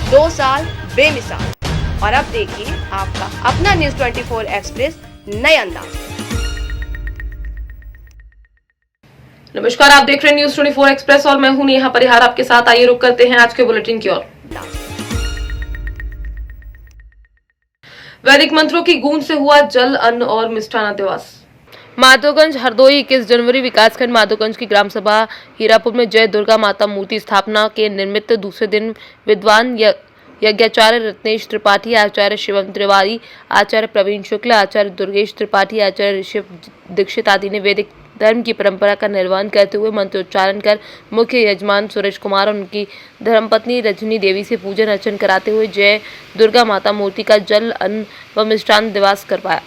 2 साल बेमिसाल। और अब देखिए आपका अपना न्यूज़ 24 एक्सप्रेस नए अंदाज में। नमस्कार, आप देख रहे हैं न्यूज़ 24 एक्सप्रेस और मैं हूं नेहा परिहार आपके साथ। आइए रुक करते हैं आज के बुलेटिन की ओर। वैदिक मंत्रों की गूंज से हुआ जल, अन्न और मिष्ठान दिवस। माधोगंज हरदोई 21 जनवरी विकासखंड माधोगंज की ग्राम सभा हीरापुर में जय दुर्गा माता मूर्ति स्थापना के निमित्त दूसरे दिन विद्वान यज्ञाचार्य रत्नेश त्रिपाठी, आचार्य शिवम तिवारी, आचार्य प्रवीण शुक्ल, आचार्य दुर्गेश त्रिपाठी, आचार्य ऋषभ दीक्षित आदि ने वैदिक धर्म की परंपरा का निर्वहन करते हुए मंत्रोच्चारण कर मुख्य यजमान सुरेश कुमार और उनकी धर्मपत्नी रजनी देवी से पूजन अर्चन कराते हुए जय दुर्गा माता मूर्ति का जल, अन्न व मिष्ठान दिवस करवाया।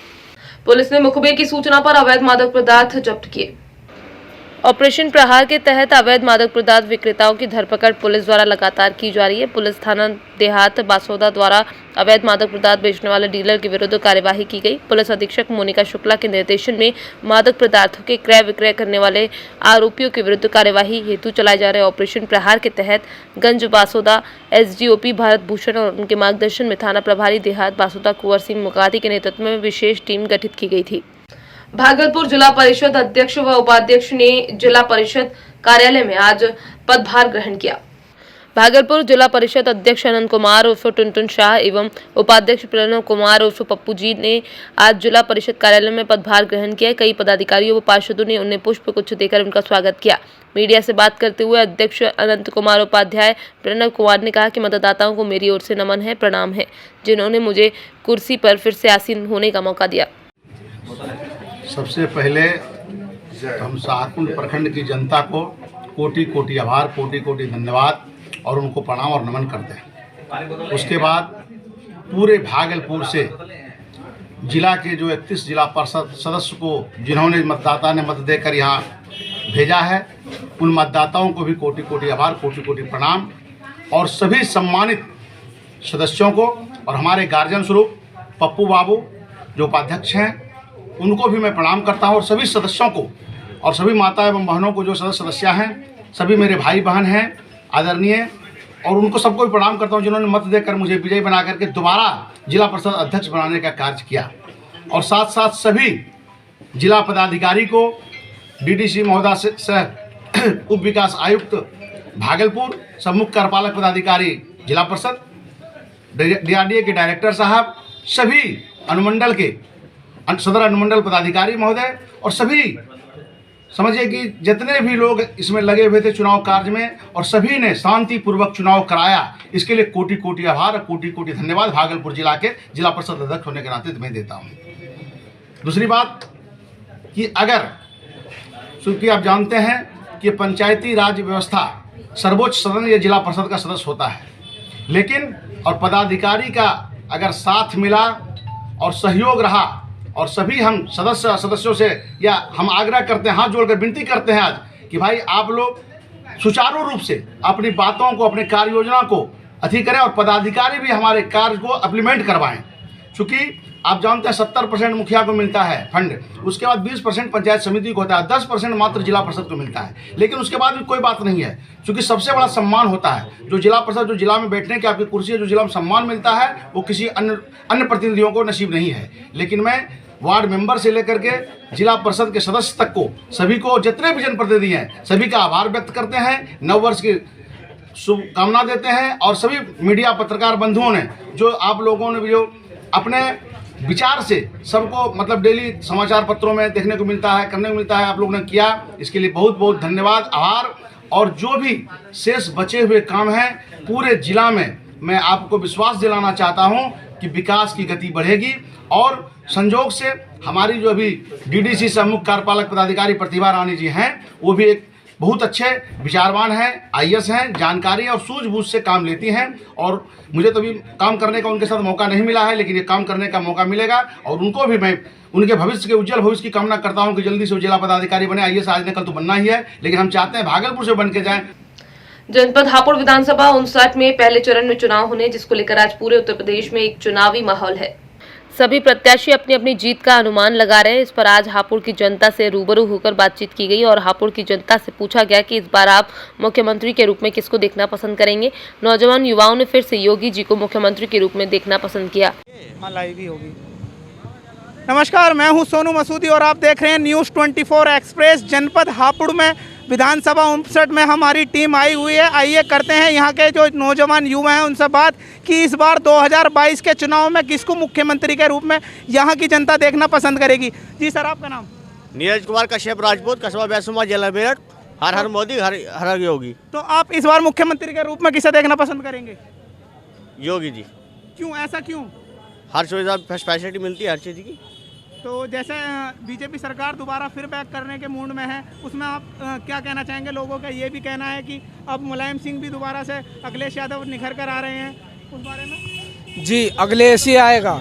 पुलिस ने मुखबिर की सूचना पर अवैध मादक पदार्थ जब्त किए। ऑपरेशन प्रहार के तहत अवैध मादक पदार्थ विक्रेताओं की धरपकड़ पुलिस द्वारा लगातार की जा रही है। पुलिस थाना देहात बासोदा द्वारा अवैध मादक पदार्थ बेचने वाले डीलर के विरुद्ध कार्यवाही की गई। पुलिस अधीक्षक मोनिका शुक्ला के निर्देशन में मादक पदार्थों के क्रय विक्रय करने वाले आरोपियों के विरुद्ध कार्यवाही हेतु चलाए जा रहे ऑपरेशन प्रहार के तहत गंज बासोदा एसडीओपी भारत भूषण और उनके मार्गदर्शन में थाना प्रभारी देहात बासोदा कुंवर सिंह मुकाती के नेतृत्व में विशेष टीम गठित की गई थी। भागलपुर जिला परिषद अध्यक्ष व उपाध्यक्ष ने जिला परिषद कार्यालय में आज पदभार ग्रहण किया। भागलपुर जिला परिषद अध्यक्ष अनंत कुमार उर्फ टुनटुन शाह एवं उपाध्यक्ष प्रणव कुमार उर्फ पप्पू जी ने आज जिला परिषद कार्यालय में पदभार ग्रहण किया। कई पदाधिकारियों व पार्षदों ने उन्हें पुष्प गुच्छ देकर उनका स्वागत किया। मीडिया से बात करते हुए अध्यक्ष अनंत कुमार उपाध्याय प्रणव कुमार ने कहा कि मतदाताओं को मेरी ओर से नमन है, प्रणाम है, जिन्होंने मुझे कुर्सी पर फिर से आसीन होने का मौका दिया। सबसे पहले हम शाहकुंड प्रखंड की जनता को कोटि कोटि आभार, कोटि कोटि धन्यवाद और उनको प्रणाम और नमन करते हैं। उसके बाद पूरे भागलपुर से जिला के जो 31 जिला परिषद सदस्य को जिन्होंने मतदाता ने मत देकर यहाँ भेजा है, उन मतदाताओं को भी कोटि कोटि आभार, कोटि कोटि प्रणाम और सभी सम्मानित सदस्यों को और हमारे गार्जियन स्वरूप पप्पू बाबू जो उपाध्यक्ष हैं उनको भी मैं प्रणाम करता हूं और सभी सदस्यों को और सभी माता एवं बहनों को जो सदस्य हैं, सभी मेरे भाई बहन हैं आदरणीय, और उनको सबको भी प्रणाम करता हूं जिन्होंने मत देकर मुझे विजयी बना करके दोबारा जिला परिषद अध्यक्ष बनाने का कार्य किया। और साथ साथ सभी जिला पदाधिकारी को, डीडीसी महोदय से उप विकास आयुक्त भागलपुर, सब मुख्य कार्यपालक पदाधिकारी जिला परिषद, डीआरडीए के डायरेक्टर साहब, सभी अनुमंडल के सदर अनुमंडल पदाधिकारी महोदय और सभी समझिए कि जितने भी लोग इसमें लगे हुए थे चुनाव कार्य में और सभी ने शांतिपूर्वक चुनाव कराया, इसके लिए कोटि कोटि आभार, कोटि कोटि धन्यवाद भागलपुर जिला के जिला परिषद अध्यक्ष होने के नाते मैं देता हूँ। दूसरी बात कि अगर चूँकि आप जानते हैं कि पंचायती राज व्यवस्था सर्वोच्च सदन या जिला परिषद का सदस्य होता है, लेकिन और पदाधिकारी का अगर साथ मिला और सहयोग रहा और सभी हम सदस्यों से या हम आग्रह करते हैं, हाथ जोड़कर विनती करते हैं आज कि भाई आप लोग सुचारू रूप से अपनी बातों को, अपने कार्य योजना को अधिक करें और पदाधिकारी भी हमारे कार्य को इम्प्लीमेंट करवाएं। चूँकि आप जानते हैं 70% मुखिया को मिलता है फंड, उसके बाद 20% पंचायत समिति को होता है, 10% मात्र जिला परिषद को मिलता है, लेकिन उसके बाद भी कोई बात नहीं है, क्योंकि सबसे बड़ा सम्मान होता है जो जिला परिषद, जो जिला में बैठने की आपकी कुर्सी है, जो जिला में सम्मान मिलता है वो किसी अन्य प्रतिनिधियों को नसीब नहीं है। लेकिन मैं वार्ड मेंबर से लेकर के जिला परिषद के सदस्य तक को, सभी को, जितने भी जनप्रतिनिधि हैं, सभी का आभार व्यक्त करते हैं, नव वर्ष की शुभकामना देते हैं और सभी मीडिया पत्रकार बंधुओं ने जो आप लोगों ने जो अपने विचार से सबको मतलब डेली समाचार पत्रों में देखने को मिलता है, करने को मिलता है, आप लोगों ने किया, इसके लिए बहुत बहुत धन्यवाद, आभार। और जो भी शेष बचे हुए काम हैं पूरे जिला में मैं आपको विश्वास दिलाना चाहता हूं कि विकास की गति बढ़ेगी और संजोग से हमारी जो अभी डीडीसी से मुख्य कार्यपालक पदाधिकारी प्रतिभा रानी जी हैं, वो भी एक बहुत अच्छे विचारवान हैं, आईएएस हैं, जानकारी और सूझबूझ से काम लेती हैं और मुझे तो भी काम करने का उनके साथ मौका नहीं मिला है, लेकिन ये काम करने का मौका मिलेगा और उनको भी मैं उनके भविष्य के उज्जवल भविष्य की कामना करता हूं कि जल्दी से वो जिला पदाधिकारी बने। आईएएस आज ने कल तो बनना ही है, लेकिन हम चाहते हैं भागलपुर से बन के जाएं। जनपद हापुड़ विधानसभा 59 में पहले चरण में चुनाव होने, जिसको लेकर आज पूरे उत्तर प्रदेश में एक चुनावी माहौल है। सभी प्रत्याशी अपनी अपनी जीत का अनुमान लगा रहे हैं। इस पर आज हापुड़ की जनता से रूबरू होकर बातचीत की गई और हापुड़ की जनता से पूछा गया कि इस बार आप मुख्यमंत्री के रूप में किसको देखना पसंद करेंगे। नौजवान युवाओं ने फिर से योगी जी को मुख्यमंत्री के रूप में देखना पसंद किया। होगी। नमस्कार, मैं हूं सोनू मसूदी और आप देख रहे हैं न्यूज़ 24 एक्सप्रेस। जनपद हापुड़ में विधानसभा 59 में हमारी टीम आई हुई है। आइए करते हैं यहाँ के जो नौजवान युवा हैं उनसे बात कि इस बार 2022 के चुनाव में किसको मुख्यमंत्री के रूप में यहाँ की जनता देखना पसंद करेगी। जी सर, आपका नाम? नीरज कुमार कश्यप राजपूत, कस्बा बैसुमा, जिला मेरठ। हर हर मोदी, हर हर योगी। तो आप इस बार मुख्यमंत्री के रूप में किसे देखना पसंद करेंगे? योगी जी। क्यों, ऐसा क्यों? हर सुविधा फैसिलिटी मिलती है हर चीज़ की। तो जैसे बीजेपी सरकार दोबारा फिर बैक करने के मूड में है, उसमें आप क्या कहना चाहेंगे? लोगों का ये भी कहना है कि अब मुलायम सिंह भी दोबारा से अखिलेश यादव निखर कर आ रहे हैं, उस बारे में? जी, अखिलेश ही आएगा।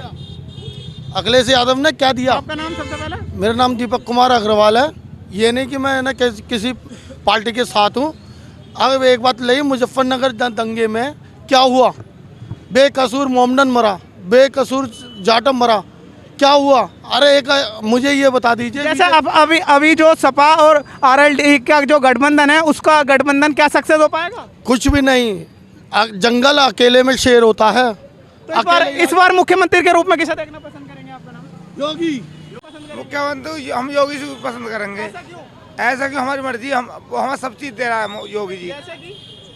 अखिलेश यादव ने क्या दिया? आपका नाम सबसे पहले? मेरा नाम दीपक कुमार अग्रवाल है। ये नहीं कि मैं ना किसी पार्टी के साथ हूँ। अब एक बात लगी, मुजफ्फरनगर दंगे में क्या हुआ? बेकसूर मोमडन मरा, बेकसूर जाटम मरा, क्या हुआ? अरे एक मुझे ये बता दीजिए। जैसे अब अभी जो सपा और आरएलडी का जो गठबंधन है, उसका गठबंधन क्या सक्सेस हो पाएगा? कुछ भी नहीं। जंगल अकेले में शेर होता है। तो इस बार मुख्यमंत्री के रूप में किसे देखना पसंद करेंगे? आपका नाम? योगी। मुख्यमंत्री हम योगी से पसंद करेंगे। ऐसा क्यों? ऐसा कि हमारी मर्जी, हमें सब चीज़ दे रहा है योगी जी।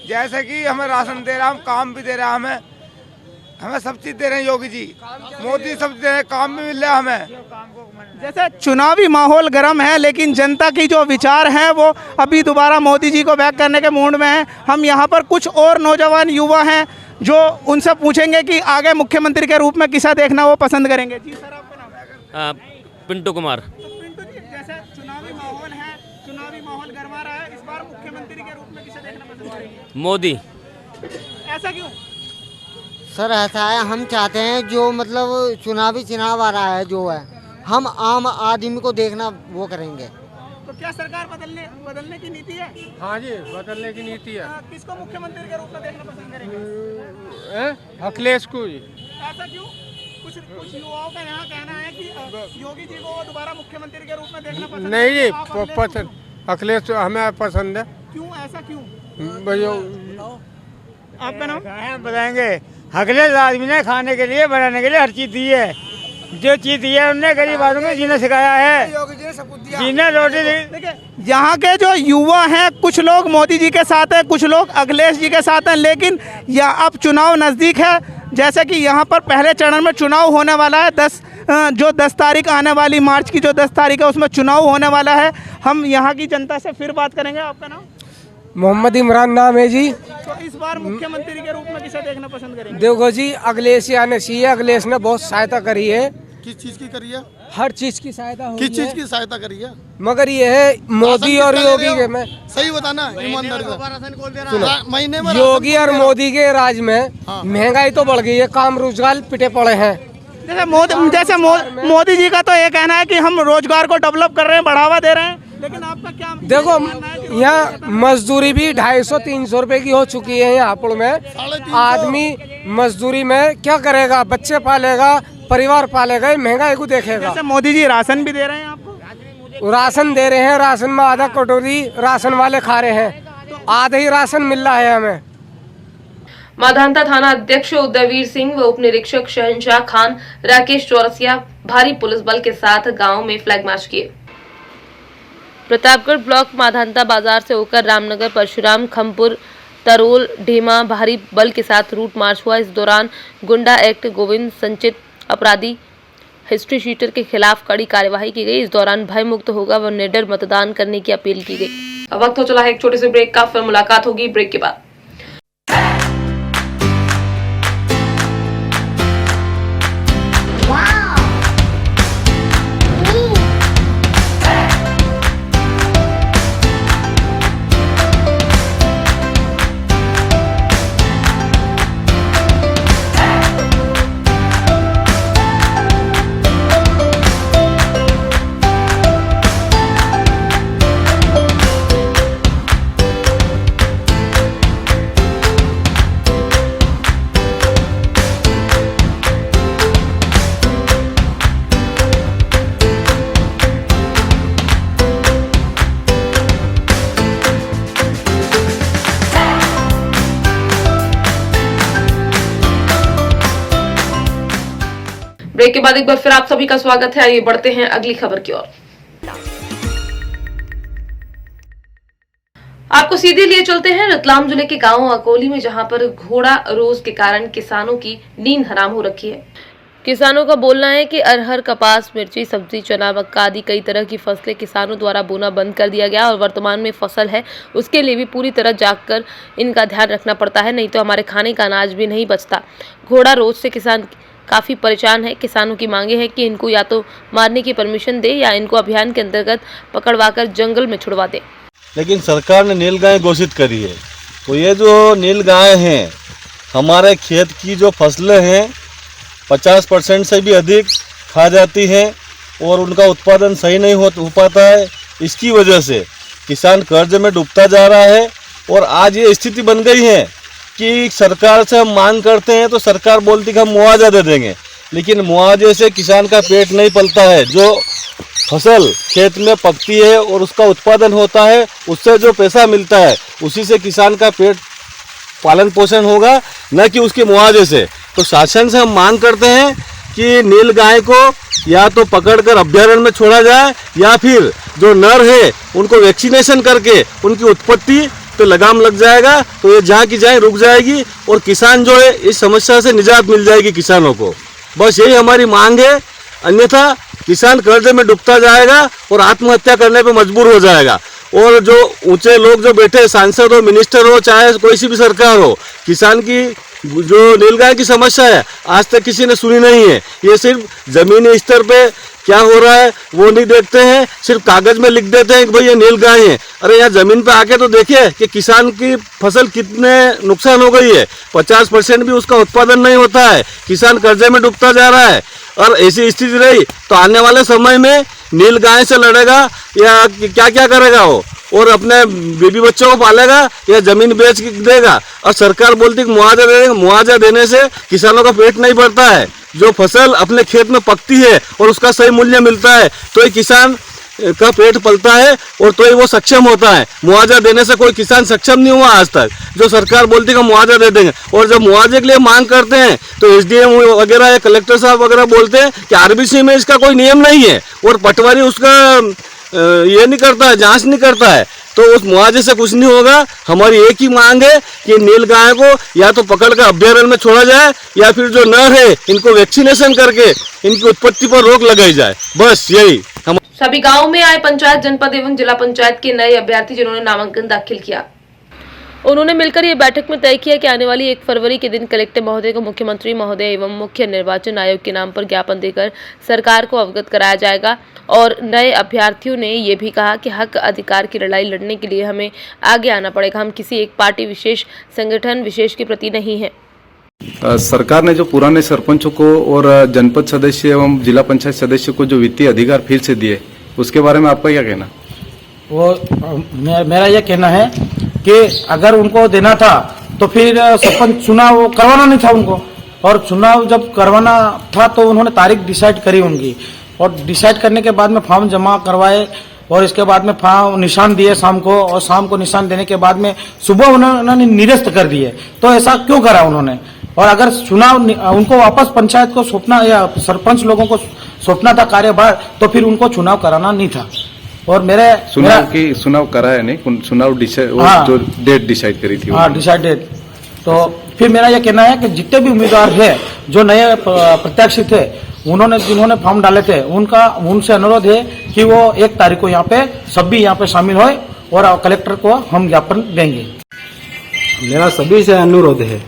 जैसे कि हमें राशन दे रहा है, हम काम भी दे रहा है, हमें सब चीज़ दे रहे हैं योगी जी। मोदी सब दे रहे हैं, काम भी मिल रहा है हमें। जैसे चुनावी माहौल गर्म है, लेकिन जनता की जो विचार है वो अभी दोबारा मोदी जी को बैक करने के मूड में है। हम यहाँ पर कुछ और नौजवान युवा हैं जो उनसे पूछेंगे कि आगे मुख्यमंत्री के रूप में किसे देखना वो पसंद करेंगे। जी सर, आपका नाम? पिंटू कुमार। तो पिंटू जी, जैसे चुनावी माहौल है, चुनावी माहौल गरमा रहा है, इस बार मुख्यमंत्री के रूप में किसे देखना पसंद करेंगे? मोदी। ऐसा क्यों? सर ऐसा है, हम चाहते हैं जो मतलब चुनाव आ रहा है जो है, हम आम आदमी को देखना वो करेंगे। तो क्या सरकार बदलने की नीति है? हाँ जी, बदलने की नीति है। किसको मुख्यमंत्री के रूप में देखना पसंद करेंगे? अखिलेश को। ऐसा क्यों? कुछ युवाओं का यहाँ कहना है कि योगी जी को दोबारा मुख्यमंत्री के रूप में देखना पसंद नहीं जी, पसंद। अखिलेश हमें पसंद है। क्यों, ऐसा क्यों? आपका नाम? बताएंगे। अखिलेश आदमी ने खाने के लिए, बनाने के लिए हर चीज दी है। जो चीज दी है उन्होंने गरीब आदमी को जीना सिखाया है, जीना रोटी। देखिए, यहाँ के जो युवा हैं, कुछ लोग मोदी जी के साथ हैं, कुछ लोग अखिलेश जी के साथ हैं, लेकिन यहाँ अब चुनाव नज़दीक है। जैसे कि यहाँ पर पहले चरण में चुनाव होने वाला है, 10 तारीख आने वाली, मार्च की जो 10 तारीख है उसमें चुनाव होने वाला है। हम यहाँ की जनता से फिर बात करेंगे। आपका नाम? मोहम्मद इमरान नाम है जी। तो इस बार मुख्यमंत्री के रूप में किसे देखना पसंद करेंगे? देखो जी, अखिलेश ही आने चाहिए। अखिलेश ने बहुत सहायता करी है। किस चीज़ की करी है? हर चीज की सहायता हुई किस चीज़ है। की सहायता करी है? मगर ये है मोदी और योगी के में, सही बताना ईमानदारी से। महीने में योगी और मोदी के राज में महंगाई तो बढ़ गई है, काम रोजगार पिटे पड़े हैं। जैसे मोदी जी का तो ये कहना है कि हम रोजगार को डेवलप कर रहे हैं, बढ़ावा दे रहे हैं, लेकिन आपका क्या? देखो, यहाँ मजदूरी भी 250-300 रुपए की हो चुकी है। यहाँ हापुड़ में आदमी मजदूरी में क्या करेगा? बच्चे पालेगा, परिवार पालेगा, महंगाई को देखेगा। जैसे मोदी जी राशन भी दे रहे हैं आपको? राशन दे रहे हैं, राशन में आधा कटोरी राशन वाले खा रहे हैं, आधा ही राशन मिल रहा है हमें। माधांता थाना अध्यक्ष उदयवीर सिंह व उप निरीक्षक शहनशाह खान राकेश चौरसिया भारी पुलिस बल के साथ गांव में फ्लैग मार्च किए। प्रतापगढ़ ब्लॉक माधांता बाजार से होकर रामनगर, परशुराम, खमपुर, तरोल, ढीमा भारी बल के साथ रूट मार्च हुआ। इस दौरान गुंडा एक्ट, गोविंद संचित अपराधी, हिस्ट्री शीटर के खिलाफ कड़ी कार्यवाही की गई। इस दौरान भय मुक्त होगा व निडर मतदान करने की अपील की गई। अब वक्त हो चला है एक छोटे से ब्रेक का, फिर मुलाकात होगी ब्रेक के बाद। ब्रेक के बाद एक बार फिर आप सभी का स्वागत है। आइए बढ़ते हैं अगली खबर की ओर। आपको सीधे लिए चलते हैं रतलाम जिले के गांव अकोली में, जहां पर घोड़ा रोज के कारण किसानों की नींद हराम हो रखी है। किसानों का बोलना है कि अरहर, कपास, मिर्ची, सब्जी, चना, मक्का आदि कई तरह की फसलें किसानों द्वारा बोना बंद कर दिया गया और वर्तमान में फसल है उसके लिए भी पूरी तरह जागकर इनका ध्यान रखना पड़ता है, नहीं तो हमारे खाने का अनाज भी नहीं बचता। घोड़ा रोज से किसान काफ़ी परेशान है। किसानों की मांगे है कि इनको या तो मारने की परमिशन दे या इनको अभियान के अंतर्गत पकड़वाकर जंगल में छुड़वा दे। लेकिन सरकार ने नीलगाय घोषित करी है, तो ये जो नीलगाय हैं हमारे खेत की जो फसलें हैं 50% से भी अधिक खा जाती हैं और उनका उत्पादन सही नहीं हो पाता है। इसकी वजह से किसान कर्ज में डूबता जा रहा है और आज ये स्थिति बन गई है कि सरकार से हम मांग करते हैं तो सरकार बोलती है कि हम मुआवजा दे देंगे, लेकिन मुआवजे से किसान का पेट नहीं पलता है। जो फसल खेत में पकती है और उसका उत्पादन होता है, उससे जो पैसा मिलता है उसी से किसान का पेट पालन पोषण होगा, न कि उसके मुआवजे से। तो शासन से हम मांग करते हैं कि नीलगाय को या तो पकड़कर अभ्यारण्य में छोड़ा जाए या फिर जो नर है उनको वैक्सीनेशन करके उनकी उत्पत्ति तो लगाम लग जाएगा, तो ये जहाँ की जाए रुक जाएगी और किसान जो है इस समस्या से निजात मिल जाएगी किसानों को। बस यही हमारी मांग है, अन्यथा किसान कर्ज में डूबता जाएगा और आत्महत्या करने पे मजबूर हो जाएगा। और जो ऊंचे लोग जो बैठे, सांसद हो, मिनिस्टर हो, चाहे कोई सी भी सरकार हो, किसान की जो नीलगाय की समस्या है आज तक किसी ने सुनी नहीं है। ये सिर्फ जमीनी स्तर पे क्या हो रहा है वो नहीं देखते हैं, सिर्फ कागज में लिख देते हैं कि भाई ये नीलगाय है। अरे यहाँ जमीन पे आके तो देखिए कि किसान की फसल कितने नुकसान हो गई है। 50% भी उसका उत्पादन नहीं होता है, किसान कर्जे में डूबता जा रहा है। और ऐसी स्थिति रही तो आने वाले समय में नीलगाय से लड़ेगा या क्या क्या करेगा वो, और अपने बेबी बच्चों को पालेगा या जमीन बेच देगा। और सरकार बोलती है मुआवजा देगा, मुआवजा देने से किसानों का पेट नहीं भरता है। जो फसल अपने खेत में पकती है और उसका सही मूल्य मिलता है तो ही किसान का पेट पलता है और तो ही वो सक्षम होता है। मुआवजा देने से कोई किसान सक्षम नहीं हुआ आज तक। जो सरकार बोलती है कि मुआवजा दे देंगे, और जब मुआवजे के लिए मांग करते हैं तो एसडीएम वगैरह या कलेक्टर साहब वगैरह बोलते हैं कि आरबीसी में इसका कोई नियम नहीं है और पटवारी उसका ये नहीं करता है, जांच नहीं करता है, तो उस मुआवजे से कुछ नहीं होगा। हमारी एक ही मांग है कि नीलगाय को या तो पकड़ कर अभ्यारण्य में छोड़ा जाए या फिर जो नर है इनको वैक्सीनेशन करके इनकी उत्पत्ति पर रोक लगाई जाए। बस यही हम सभी गांवों में आए पंचायत, जनपद एवं जिला पंचायत के नए अभ्यर्थी जिन्होंने नामांकन दाखिल किया, उन्होंने मिलकर ये बैठक में तय किया कि आने वाली 1 फरवरी के दिन कलेक्टर महोदय को मुख्यमंत्री महोदय एवं मुख्य निर्वाचन आयोग के नाम पर ज्ञापन देकर सरकार को अवगत कराया जाएगा। और नए अभ्यर्थियों ने ये भी कहा कि हक अधिकार की लड़ाई लड़ने के लिए हमें आगे आना पड़ेगा। हम किसी एक पार्टी विशेष, संगठन विशेष के प्रति नहीं है। सरकार ने जो पुराने सरपंचों को और जनपद सदस्य एवं जिला पंचायत सदस्य को जो वित्तीय अधिकार फिर से दिए, उसके बारे में आपका क्या कहना? वो मेरा यह कहना है कि अगर उनको देना था तो फिर सरपंच चुनाव करवाना नहीं था उनको, और चुनाव जब करवाना था तो उन्होंने तारीख डिसाइड करी उनकी, और डिसाइड करने के बाद में फॉर्म जमा करवाए और इसके बाद में फॉर्म निशान दिए शाम को, और शाम को निशान देने के बाद में सुबह उन्होंने निरस्त कर दिए। तो ऐसा क्यों करा उन्होंने? और अगर चुनाव उनको वापस पंचायत को सौंपना या सरपंच लोगों को सौंपना था कार्यभार, तो फिर उनको चुनाव कराना नहीं था। और मेरे चुनाव कराया नहीं, चुनाव जो डेट डिसाइड करी थी, हाँ डिसाइडेड। तो फिर मेरा यह कहना है कि जितने भी उम्मीदवार है जो नए प्रत्याशी थे, जिन्होंने फॉर्म डाले थे, उनसे अनुरोध है कि वो 1 तारीख को यहाँ पे सभी यहाँ पे शामिल होए और कलेक्टर को हम ज्ञापन देंगे। मेरा सभी से अनुरोध है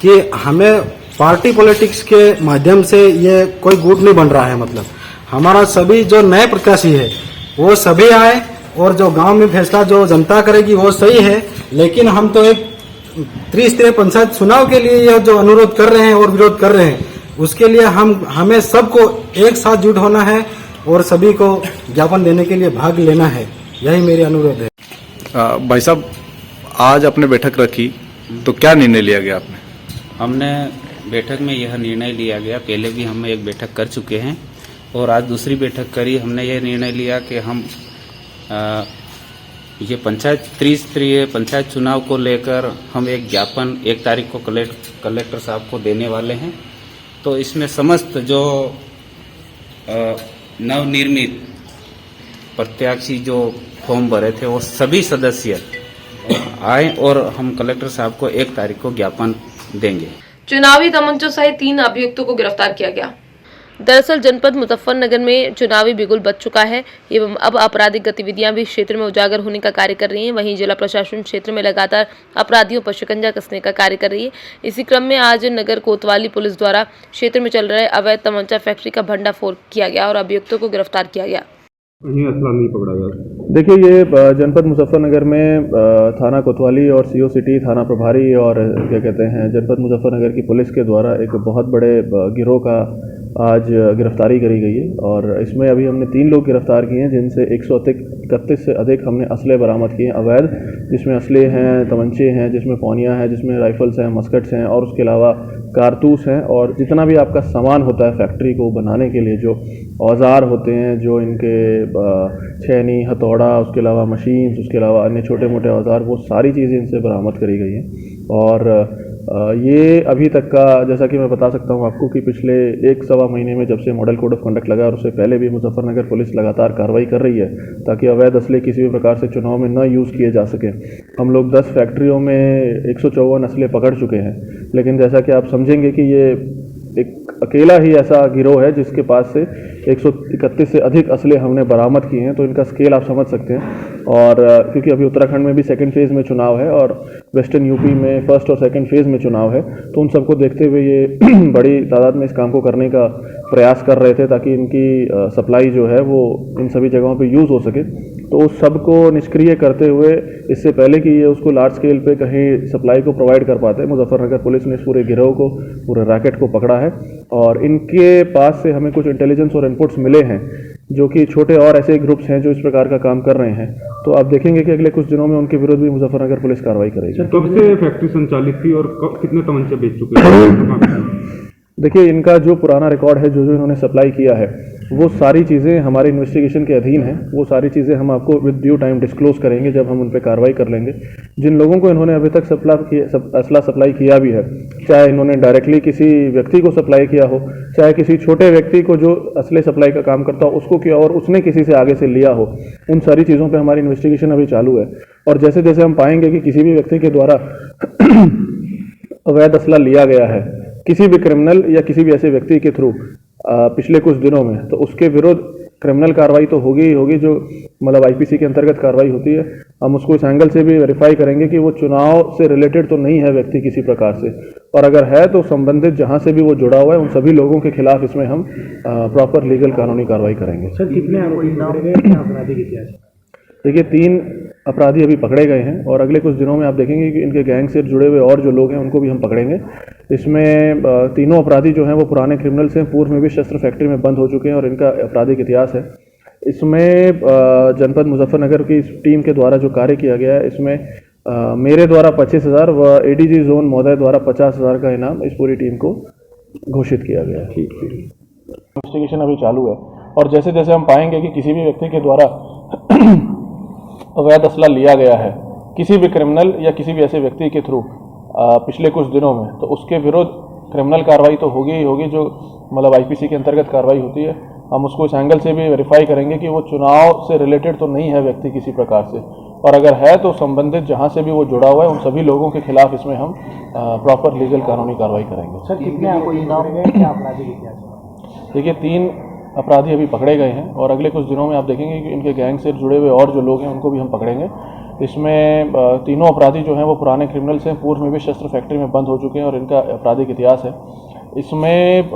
कि हमें पार्टी पॉलिटिक्स के माध्यम से ये कोई गुट नहीं बन रहा है। मतलब हमारा सभी जो नए प्रत्याशी है वो सभी आए, और जो गांव में फैसला जो जनता करेगी वो सही है। लेकिन हम तो एक त्रिस्तरीय पंचायत चुनाव के लिए यह जो अनुरोध कर रहे हैं और विरोध कर रहे हैं, उसके लिए हमें सबको एक साथ जुट होना है और सभी को ज्ञापन देने के लिए भाग लेना है। यही मेरी अनुरोध है। भाई साहब, आज आपने बैठक रखी तो क्या निर्णय लिया गया आपने? हमने बैठक में यह निर्णय लिया गया, पहले भी हम एक बैठक कर चुके हैं और आज दूसरी बैठक करी। हमने यह निर्णय लिया कि हम ये त्रिस्तरीय पंचायत चुनाव को लेकर हम एक ज्ञापन 1 तारीख को कलेक्टर साहब को देने वाले हैं। तो इसमें समस्त जो नवनिर्मित प्रत्याशी जो फॉर्म भरे थे वो सभी सदस्य आए और हम कलेक्टर साहब को 1 तारीख को ज्ञापन देंगे। चुनावी तमंचों सहित 3 अभियुक्तों को गिरफ्तार किया गया। दरअसल जनपद मुजफ्फरनगर में चुनावी बिगुल बज चुका है एवं अब आपराधिक गतिविधियां भी क्षेत्र में उजागर होने का कार्य कर रही हैं। वहीं जिला प्रशासन क्षेत्र में लगातार अपराधियों पर शिकंजा कसने का कार्य कर रही है। इसी क्रम में आज नगर कोतवाली पुलिस द्वारा क्षेत्र में चल रहे अवैध तमंचा फैक्ट्री का भंडाफोड़ किया गया और अभियुक्तों को गिरफ्तार किया गया। असला नहीं पकड़ा गया। देखिए, ये जनपद मुजफ्फरनगर में थाना कोतवाली और सीओ सिटी थाना प्रभारी और क्या कहते हैं जनपद मुजफ्फरनगर की पुलिस के द्वारा एक बहुत बड़े गिरोह का आज गिरफ्तारी करी गई है और इसमें अभी हमने 3 लोग गिरफ्तार किए हैं, जिनसे 131 से अधिक हमने असले बरामद किए हैं अवैध, जिसमें असले हैं, तमंचे हैं, जिसमें पौनियाँ हैं, जिसमें राइफल्स हैं, मस्कट्स हैं और उसके अलावा कारतूस हैं और जितना भी आपका सामान होता है फैक्ट्री को बनाने के लिए, जो औजार होते हैं, जो इनके छेनी, हथौड़ा, उसके अलावा मशीन्स, उसके अलावा अन्य छोटे मोटे औजार, वो सारी चीज़ें इनसे बरामद करी गई हैं। और ये अभी तक का, जैसा कि मैं बता सकता हूँ आपको, कि पिछले 1-1.25 महीने में जब से मॉडल कोड ऑफ कंडक्ट लगा और उससे पहले भी मुजफ्फरनगर पुलिस लगातार कार्रवाई कर रही है ताकि अवैध असले किसी भी प्रकार से चुनाव में न यूज़ किए जा सके। हम लोग 10 फैक्ट्रियों में 154 असले पकड़ चुके हैं, लेकिन जैसा कि आप समझेंगे कि ये एक अकेला ही ऐसा गिरोह है जिसके पास से 131 से अधिक असले हमने बरामद किए हैं, तो इनका स्केल आप समझ सकते हैं। और क्योंकि अभी उत्तराखंड में भी 2nd फेज़ में चुनाव है और वेस्टर्न यूपी में 1st और 2nd फेज़ में चुनाव है, तो उन सबको देखते हुए ये बड़ी तादाद में इस काम को करने का प्रयास कर रहे थे ताकि इनकी सप्लाई जो है वो इन सभी जगहों पे यूज़ हो सके। तो उस सब को निष्क्रिय करते हुए, इससे पहले कि ये उसको लार्ज स्केल पे कहीं सप्लाई को प्रोवाइड कर पाते, मुजफ्फरनगर पुलिस ने इस पूरे गिरोह को, पूरे रैकेट को पकड़ा है और इनके पास से हमें कुछ इंटेलिजेंस और इनपुट्स मिले हैं जो कि छोटे और ऐसे ग्रुप्स हैं जो इस प्रकार का काम कर रहे हैं। तो आप देखेंगे कि अगले कुछ दिनों में उनके विरुद्ध भी मुजफ्फरनगर पुलिस कार्रवाई करेगी। कब से फैक्ट्री संचालित थी और कितने तमंचे बेच चुके हैं? देखिए, इनका जो पुराना रिकॉर्ड है, जो इन्होंने सप्लाई किया है, वो सारी चीज़ें हमारे इन्वेस्टिगेशन के अधीन हैं। वो सारी चीज़ें हम आपको विद ड्यू टाइम डिस्क्लोज करेंगे जब हम उन पर कार्रवाई कर लेंगे। जिन लोगों को इन्होंने अभी तक असला सप्लाई किया भी है, चाहे इन्होंने डायरेक्टली किसी व्यक्ति को सप्लाई किया हो, चाहे किसी छोटे व्यक्ति को जो असले सप्लाई का काम करता हो उसको किया और उसने किसी से आगे से लिया हो, उन सारी चीज़ों पर हमारी इन्वेस्टिगेशन अभी चालू है। और जैसे जैसे हम पाएंगे कि किसी भी व्यक्ति के द्वारा अवैध असला लिया गया है किसी भी क्रिमिनल या किसी भी ऐसे व्यक्ति के थ्रू पिछले कुछ दिनों में, तो उसके विरुद्ध क्रिमिनल कार्रवाई तो होगी ही होगी, जो मतलब आईपीसी के अंतर्गत कार्रवाई होती है। हम उसको इस एंगल से भी वेरीफाई करेंगे कि वो चुनाव से रिलेटेड तो नहीं है व्यक्ति किसी प्रकार से, और अगर है तो संबंधित जहां से भी वो जुड़ा हुआ है उन सभी लोगों के खिलाफ इसमें हम प्रॉपर लीगल कानूनी कार्रवाई करेंगे। सर, कितने अपराधी की इतिहास? देखिए, 3 अपराधी अभी पकड़े गए हैं और अगले कुछ दिनों में आप देखेंगे कि इनके गैंग से जुड़े हुए और जो लोग हैं उनको भी हम पकड़ेंगे। इसमें तीनों अपराधी जो हैं वो पुराने क्रिमिनल्स हैं, पूर्व में भी शस्त्र फैक्ट्री में बंद हो चुके हैं और इनका आपराधिक इतिहास है। इसमें जनपद मुजफ्फरनगर की टीम के द्वारा जो कार्य किया गया है, इसमें मेरे द्वारा 25,000 व एडीजी जोन महोदय द्वारा 50,000 का इनाम इस पूरी टीम को घोषित किया गया है। इन्वेस्टिगेशन अभी चालू है और जैसे जैसे हम पाएंगे कि किसी भी व्यक्ति के द्वारा अवैध असला लिया गया है किसी भी क्रिमिनल या किसी भी ऐसे व्यक्ति के थ्रू पिछले कुछ दिनों में, तो उसके विरुद्ध क्रिमिनल कार्रवाई तो होगी ही होगी, जो मतलब आईपीसी के अंतर्गत कार्रवाई होती है। हम उसको इस एंगल से भी वेरीफाई करेंगे कि वो चुनाव से रिलेटेड तो नहीं है व्यक्ति किसी प्रकार से, और अगर है तो संबंधित जहां से भी वो जुड़ा हुआ है उन सभी लोगों के खिलाफ इसमें हम प्रॉपर लीगल कानूनी कार्रवाई करेंगे। सर, कितने अपराधी की इतिहास? देखिए, 3 अपराधी अभी पकड़े गए हैं और अगले कुछ दिनों में आप देखेंगे कि इनके गैंग से जुड़े हुए और जो लोग हैं उनको भी हम पकड़ेंगे। इसमें तीनों अपराधी जो हैं वो पुराने क्रिमिनल्स हैं, पूर्व में भी शस्त्र फैक्ट्री में बंद हो चुके हैं और इनका आपराधिक इतिहास है। इसमें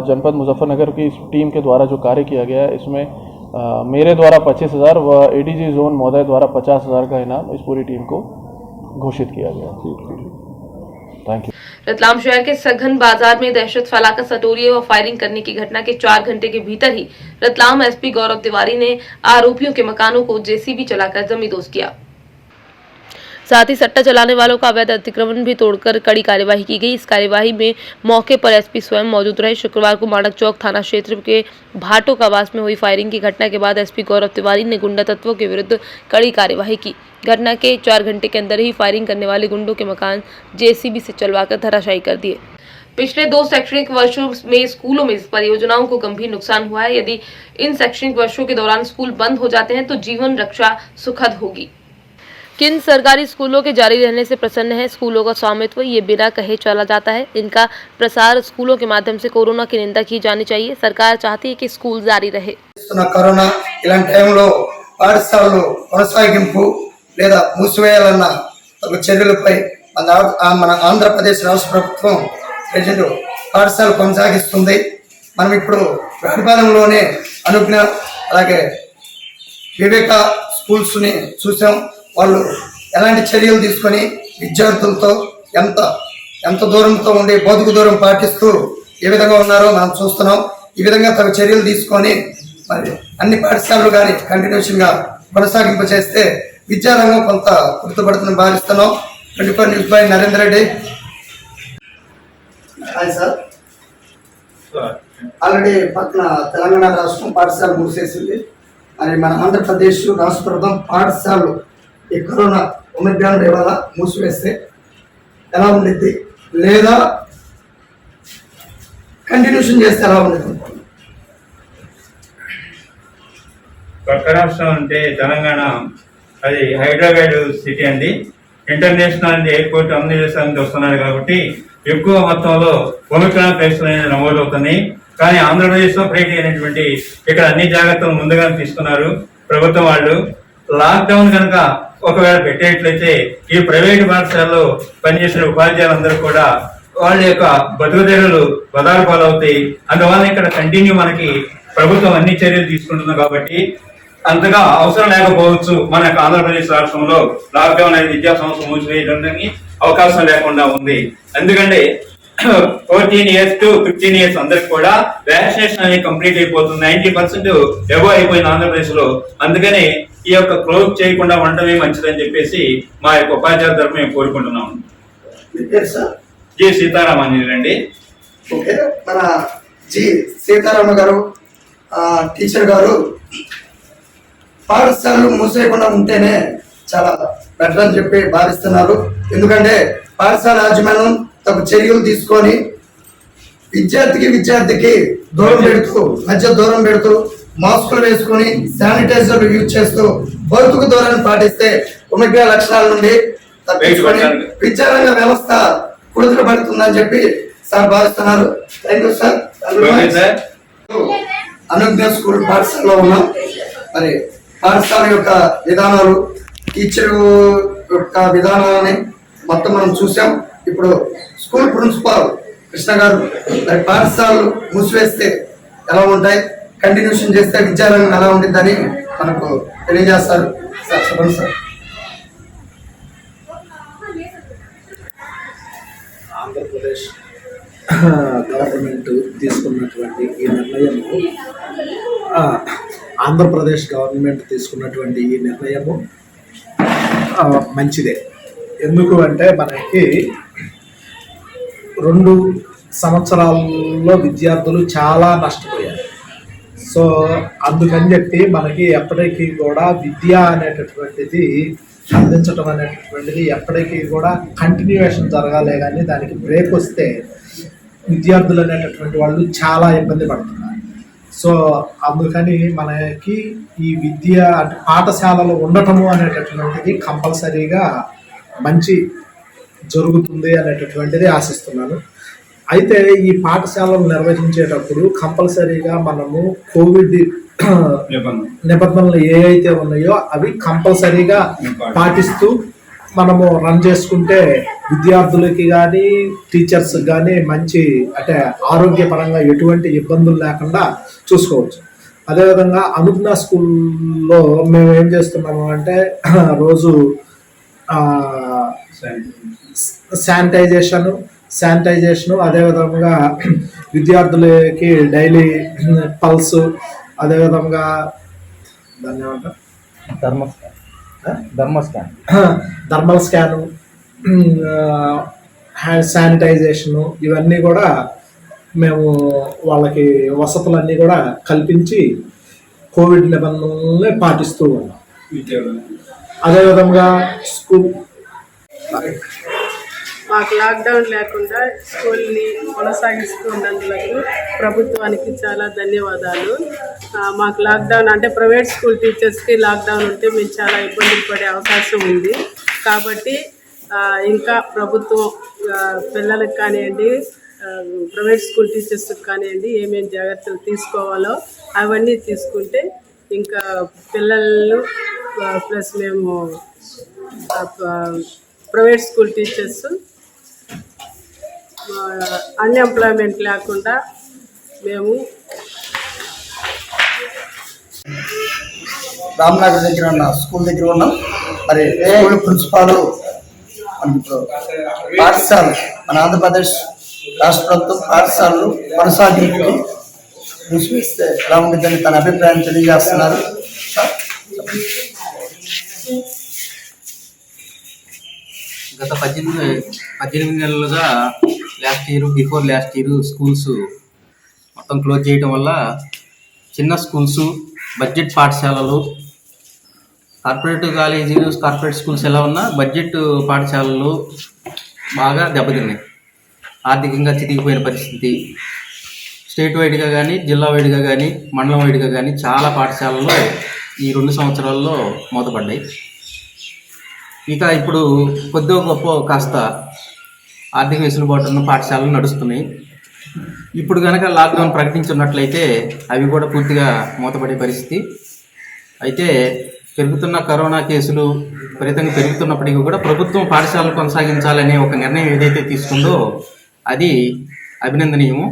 जनपद मुजफ्फरनगर की टीम के द्वारा जो कार्य किया गया है, इसमें मेरे द्वारा 25,000 व एडीजी जोन महोदय द्वारा 50,000 का इनाम इस पूरी टीम को घोषित किया गया। Thank you. रतलाम शहर के सघन बाजार में दहशत फैलाकर सटोरिये व फायरिंग करने की घटना के 4 घंटे के भीतर ही रतलाम एसपी गौरव तिवारी ने आरोपियों के मकानों को जेसीबी चलाकर जमींदोज किया। साथ ही सट्टा चलाने वालों का अवैध अतिक्रमण भी तोड़कर कड़ी कार्यवाही की गई। इस कार्यवाही में मौके पर एसपी स्वयं मौजूद रहे। शुक्रवार को माणक चौक थाना क्षेत्र के भाटो कावास में हुई फायरिंग की घटना के बाद एसपी गौरव तिवारी ने गुंडा तत्वों के विरुद्ध कड़ी कार्यवाही की। घटना के 4 घंटे के अंदर ही फायरिंग करने वाले गुंडों के मकान जेसीबी से चलवाकर धराशायी कर दिए। पिछले 2 शैक्षणिक वर्षों में स्कूलों में इस परियोजनाओं को गंभीर नुकसान हुआ है। यदि इन शैक्षणिक वर्षों के दौरान स्कूल बंद हो जाते हैं तो जीवन रक्षा सुखद होगी। किन सरकारी स्कूलों के जारी रहने से प्रसन्न है। स्कूलों का स्वामित्व ये बिना कहे चला जाता है। इनका प्रसार स्कूलों के माध्यम से कोरोना की निंदा की जानी चाहिए। सरकार चाहती है कि स्कूल जारी रहे। కరోనా ఇలాంటి టైంలో పాఠశాలలు కొనసాగింపు లేదా మూసివేయాలన్న చర్యలపై మన ఆంధ్రప్రదేశ్ రాష్ట్ర ప్రభుత్వం ప్రజలు పాఠశాల కొనసాగిస్తుంది. మనం ఇప్పుడు ప్రతిపాదనలోనే అనుజ్ఞ అలాగే వివేక స్కూల్స్ని చూసాం. వాళ్ళు ఎలాంటి చర్యలు తీసుకొని విద్యార్థులతో ఎంత దూరంతో ఉండి భౌతిక దూరం పాటిస్తూ ఏ విధంగా ఉన్నారో మనం చూస్తున్నాం. ఈ విధంగా తమ చర్యలు తీసుకొని మరి అన్ని పాఠశాలలు కానీ కంటిన్యూషన్గా కొనసాగింపు చేస్తే విద్యారంగం కొంత గుర్తుపడుతుందని భావిస్తున్నాం. 24 news by Narendra Reddy. Hi sir, already పక్కన తెలంగాణ రాష్ట్రం పాఠశాల మూసేసింది. మరి మన ఆంధ్రప్రదేశ్ రాష్ట్ర ప్రభుత్వం పాఠశాలలు ఈ కరోనా ఒమిక్రాన్ వల్ల మూసివేస్తే ఎలా ఉండిద్ది లేదా కంటిన్యూషన్ చేస్తే ఎలా ఉండేది? పక్క రాష్ట్రం అంటే తెలంగాణ, అది హైదరాబాద్ సిటీ అండి. ఇంటర్నేషనల్ ఎయిర్పోర్ట్ అన్ని దేశాల నుంచి వస్తున్నారు కాబట్టి ఎక్కువ మొత్తంలో ఒమిక్రాన్ కేసులు అనేది నమోదవుతున్నాయి. కానీ ఆంధ్రప్రదేశ్లో ప్రైవేట్ అయినటువంటి ఇక్కడ అన్ని జాగ్రత్తలు ముందుగా తీసుకున్నారు ప్రభుత్వం వాళ్ళు. లాక్డౌన్ కనుక ఒకవేళ పెట్టేట్లయితే ఈ ప్రైవేటు పాఠశాలలో పనిచేసిన ఉపాధ్యాయులందరూ కూడా వాళ్ళ యొక్క బతుకుదెరువులు బదారు పాలవుతాయి. అందువల్ల ఇక్కడ కంటిన్యూ మనకి ప్రభుత్వం అన్ని చర్యలు తీసుకుంటుంది కాబట్టి అంతగా అవసరం లేకపోవచ్చు. మన ఆంధ్రప్రదేశ్ రాష్ట్రంలో లాక్డౌన్ అనేది విద్యా సంస్థ మూసివేయడానికి అవకాశం లేకుండా ఉంది. ఎందుకంటే 14 years to 15 years అందరికి కూడా వ్యాక్సినేషన్ అనేది కంప్లీట్ అయిపోతుంది. 90% ఎబో అయిపోయింది ఆంధ్రప్రదేశ్ లో. అందుకని ఈ యొక్క క్లోజ్ చేయకుండా ఉండటమే మంచిదని చెప్పేసి మా యొక్క ఉపాధ్యాయుల తరఫు మేము కోరుకుంటున్నాము. జి సీతారామాంజనేయులు అండి. ఓకే, మన జి సీతారామ గారు టీచర్ గారు పాఠశాలలు మూసేయకుండా ఉంటేనే చాలా బెటర్ అని చెప్పి భావిస్తున్నారు. ఎందుకంటే పాఠశాల యాజమాన్యం తమ చర్యలు తీసుకొని విద్యార్థికి దూరం పెడుతూ మాస్కులు వేసుకొని శానిటైజర్ యూజ్ చేస్తూ భౌతిక దూరాన్ని పాటిస్తే ఒమిక్రాన్ లక్షణాల నుండి తప్పించుకొని విద్యారంగ వ్యవస్థ కుదుట పడుతుందని చెప్పి సార్ భావిస్తున్నారు. Thank you sir. Anugna school పాఠశాలలో ఉన్నాం. మరి పాఠశాల యొక్క విధానాలు, టీచర్ యొక్క విధానాలని మొత్తం మనం చూసాం. ఇప్పుడు స్కూల్ ప్రిన్సిపాల్ కృష్ణ గారు మరి పాఠశాలలు మూసివేస్తే ఎలా ఉంటాయి, కంటిన్యూషన్ చేస్తే విద్యారంగం ఎలా ఉంటుందని మనకు తెలియజేస్తారు. సార్ చెప్పండి సార్. ఆంధ్రప్రదేశ్ గవర్నమెంట్ తీసుకున్నటువంటి ఈ నిర్ణయము మంచిదే. ఎందుకు అంటే మనకి 2 సంవత్సరాల్లో విద్యార్థులు చాలా నష్టపోయారు. సో అందుకని చెప్పి మనకి ఎప్పటికీ కూడా విద్య అనేటటువంటిది అందించడం అనేటటువంటిది ఎప్పటికీ కూడా కంటిన్యూయేషన్ జరగాలి. కానీ దానికి బ్రేక్ వస్తే విద్యార్థులు అనేటటువంటి వాళ్ళు చాలా ఇబ్బంది పడుతున్నారు. సో అందుకని మనకి ఈ విద్య పాఠశాలలో ఉండటము అనేటటువంటిది కంపల్సరీగా మంచి జరుగుతుంది అనేటటువంటిది ఆశిస్తున్నాను. అయితే ఈ పాఠశాలలు నిర్వహించేటప్పుడు కంపల్సరీగా మనము కోవిడ్ నిబంధనలు ఏ అయితే ఉన్నాయో అవి కంపల్సరీగా పాటిస్తూ మనము రన్ చేసుకుంటే విద్యార్థులకి కానీ టీచర్స్కి కానీ మంచి అంటే ఆరోగ్యపరంగా ఎటువంటి ఇబ్బందులు లేకుండా చూసుకోవచ్చు. అదేవిధంగా అనుజ్ఞ స్కూల్లో మేము ఏం చేస్తున్నాము అంటే రోజు శానిటైజేషను అదేవిధంగా విద్యార్థులకి డైలీ పల్స్, అదేవిధంగా దాన్ని ఏమంటారు థర్మల్ స్కాను, శానిటైజేషను ఇవన్నీ కూడా మేము వాళ్ళకి వసతులన్నీ కూడా కల్పించి కోవిడ్ నిబంధనల్ని పాటిస్తూ ఉన్నాం. అదేవిధంగా మాకు లాక్డౌన్ లేకుండా స్కూల్ని కొనసాగిస్తూ ఉన్నందుకు ప్రభుత్వానికి చాలా ధన్యవాదాలు. మాకు లాక్డౌన్ అంటే ప్రైవేట్ స్కూల్ టీచర్స్కి లాక్డౌన్ ఉంటే మేము చాలా ఇబ్బందులు పడే అవకాశం ఉంది. కాబట్టి ఇంకా ప్రభుత్వం పిల్లలకు కానివ్వండి, ప్రైవేట్ స్కూల్ టీచర్స్కి కానివ్వండి ఏమేమి జాగ్రత్తలు తీసుకోవాలో అవన్నీ తీసుకుంటే ఇంకా పిల్లలు ప్లస్ మేము ప్రైవేట్ స్కూల్ టీచర్స్ అన్ఎంప్లాయ్మెంట్ లేకుండా మేము రామ్నగర్ దగ్గర ఉన్న స్కూల్ దగ్గర ఉన్నాం. మరి స్కూల్ ప్రిన్సిపాల్ పాఠశాల మన ఆంధ్రప్రదేశ్ రాష్ట్ర ప్రభుత్వం పాఠశాలలు కొనసాగింపుకి మూసివేస్తే ఎలా ఉంటుందని తన అభిప్రాయం తెలియజేస్తున్నారు. గత 18 నెలలుగా బిఫోర్ లాస్ట్ ఇయర్ స్కూల్స్ మొత్తం క్లోజ్ చేయడం వల్ల చిన్న స్కూల్స్, బడ్జెట్ పాఠశాలలు, కార్పొరేట్ కాలేజీలు, కార్పొరేట్ స్కూల్స్ ఎలా ఉన్నా బడ్జెట్ పాఠశాలలు బాగా దెబ్బతిన్నాయి. ఆర్థికంగా చితికిపోయిన పరిస్థితి. స్టేట్ వైడ్గా కానీ, జిల్లా వైడ్గా కానీ, మండలం వైడ్గా కానీ చాలా పాఠశాలలు ఈ 2 సంవత్సరాల్లో మూతపడ్డాయి. ఇక ఇప్పుడు కొద్దిగా గొప్ప కాస్త ఆర్థిక వెసులుబాటు ఉన్న పాఠశాలలు నడుస్తున్నాయి. ఇప్పుడు కనుక లాక్డౌన్ ప్రకటించున్నట్లయితే అవి కూడా పూర్తిగా మూతపడే పరిస్థితి. అయితే పెరుగుతున్న కరోనా కేసులు విపరీతంగా పెరుగుతున్నప్పటికీ కూడా ప్రభుత్వం పాఠశాలలు కొనసాగించాలనే ఒక నిర్ణయం ఏదైతే తీసుకుందో అది అభినందనీయము.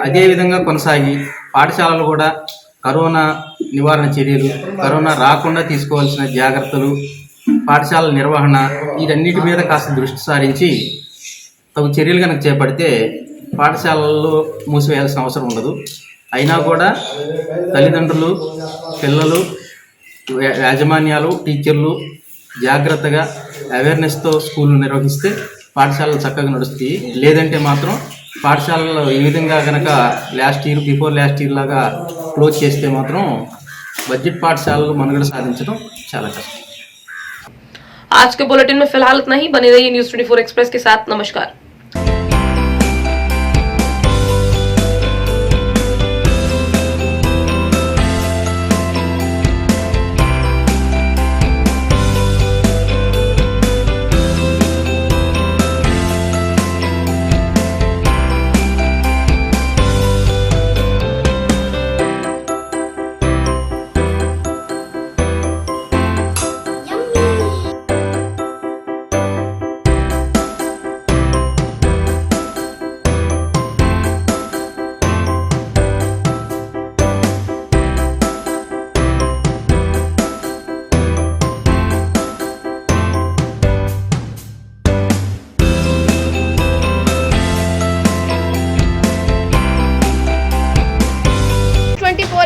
అదే విధంగా కొనసాగి పాఠశాలలు కూడా కరోనా నివారణ చర్యలు, కరోనా రాకుండా తీసుకోవాల్సిన జాగ్రత్తలు, పాఠశాలల నిర్వహణ వీటన్నిటి మీద కాస్త దృష్టి సారించి తగు చర్యలు కనుక చేపడితే పాఠశాలల్లో మూసివేయాల్సిన అవసరం ఉండదు. అయినా కూడా తల్లిదండ్రులు, పిల్లలు, యాజమాన్యాలు, టీచర్లు జాగ్రత్తగా అవేర్నెస్తో స్కూల్ నిర్వహిస్తే పాఠశాలలు చక్కగా నడుస్తాయి. లేదంటే మాత్రం పాఠశాలలో ఈ విధంగా కనుక బిఫోర్ లాస్ట్ ఇయర్ లాగా క్లోజ్ చేస్తే మాత్రం బడ్జెట్ పాఠశాలలు మనుగడ సాధించడం చాలా కష్టం. आज के बुलेटिन में फिलहाल इतना ही. बने रहिए न्यूज़ 24 एक्सप्रेस के साथ. नमस्कार.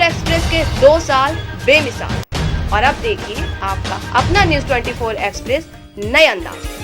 एक्सप्रेस के 2 साल बेमिसाल। और अब देखिए आपका अपना न्यूज़ 24 एक्सप्रेस नए अंदाज में।